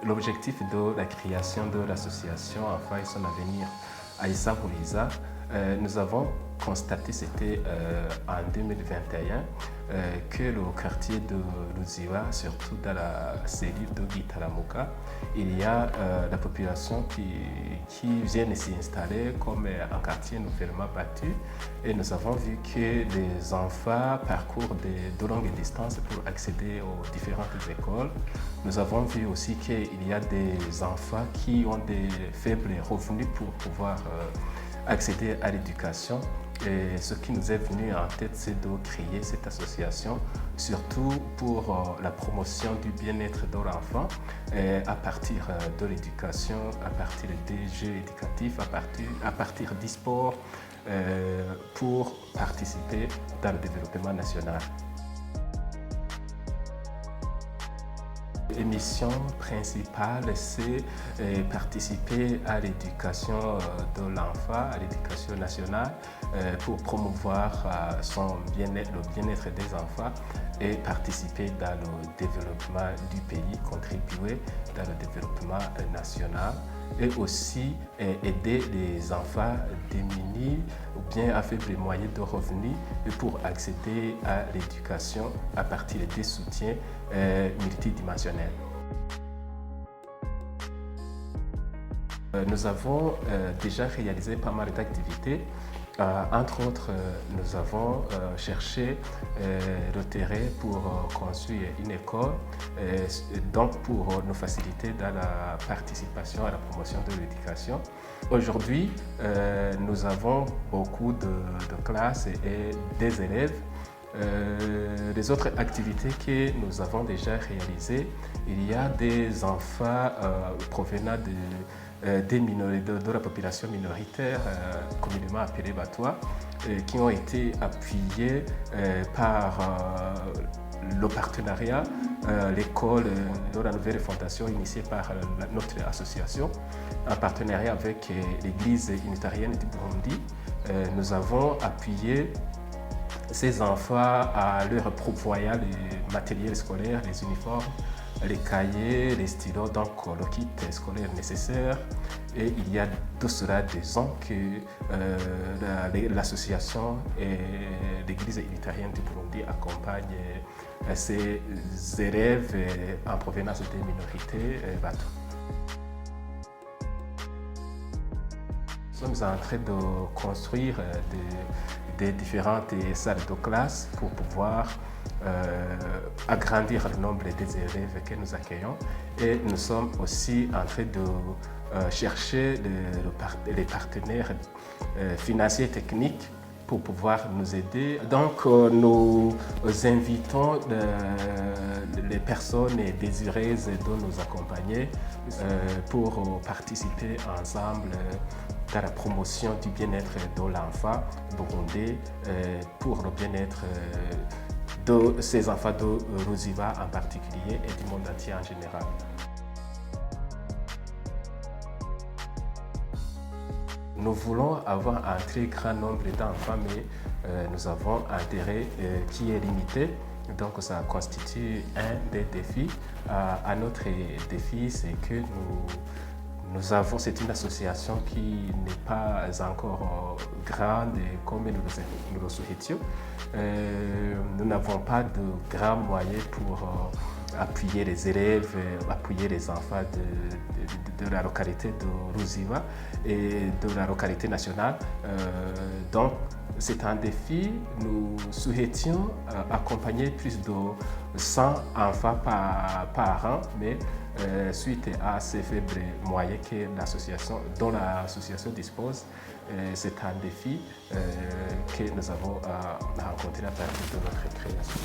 l'objectif de la création de l'association Enfants et son avenir Aïssa Bouliza, nous avons constaté, c'était en 2021, que le quartier de Luziba, surtout dans la cellule de Gitaramuka, il y a la population qui vient s'y installer comme un quartier nouvellement bâti. Et nous avons vu que les enfants parcourent de longues distances pour accéder aux différentes écoles. Nous avons vu aussi qu'il y a des enfants qui ont des faibles revenus pour pouvoir accéder à l'éducation. Et ce qui nous est venu en tête, c'est de créer cette association, surtout pour la promotion du bien-être de l'enfant, à partir de l'éducation, à partir des jeux éducatifs, à partir du sport, pour participer dans le développement national. La mission principale, c'est participer à l'éducation de l'enfant, à l'éducation nationale, pour promouvoir le bien-être des enfants et participer dans le développement du pays, contribuer dans le développement national et aussi aider les enfants démunis ou bien à faible moyen de revenus pour accéder à l'éducation à partir des soutiens multidimensionnels. Nous avons déjà réalisé pas mal d'activités. Entre autres, nous avons cherché le terrain pour construire une école, donc pour nous faciliter dans la participation à la promotion de l'éducation. Aujourd'hui, nous avons beaucoup de classes et des élèves. Les autres activités que nous avons déjà réalisées, il y a des enfants provenant de la population minoritaire, communément appelée Batois, qui ont été appuyés par le partenariat, l'école de la nouvelle fondation initiée par notre association, en partenariat avec l'église unitarienne du Burundi. Nous avons appuyé ces enfants à leur pourvoyer les matériels scolaires, les uniformes, les cahiers, les stylos, donc le kit scolaire nécessaire. Et il y a de cela 2 ans que l'association et l'église unitarienne du Burundi accompagnent ces élèves en provenance des minorités Batu. Nous sommes en train de construire des différentes salles de classe pour pouvoir agrandir le nombre des élèves que nous accueillons. Et nous sommes aussi en train de chercher les partenaires financiers et techniques pour pouvoir nous aider. Donc nous invitons les personnes désireuses de nous accompagner pour participer ensemble dans la promotion du bien-être de l'enfant burundais, pour le bien-être de ces enfants de Luziba en particulier et du monde entier en général. Nous voulons avoir un très grand nombre d'enfants, mais nous avons un terrain qui est limité. Donc ça constitue un des défis. Un autre défi, c'est que c'est une association qui n'est pas encore grande comme nous le souhaitions. Nous n'avons pas de grands moyens pour appuyer les élèves, appuyer les enfants de la localité de Luziba et de la localité nationale. Donc c'est un défi. Nous souhaitions accompagner plus de 100 enfants par an, mais suite à ces faibles moyens dont l'association dispose, c'est un défi que nous avons rencontré à partir de notre création.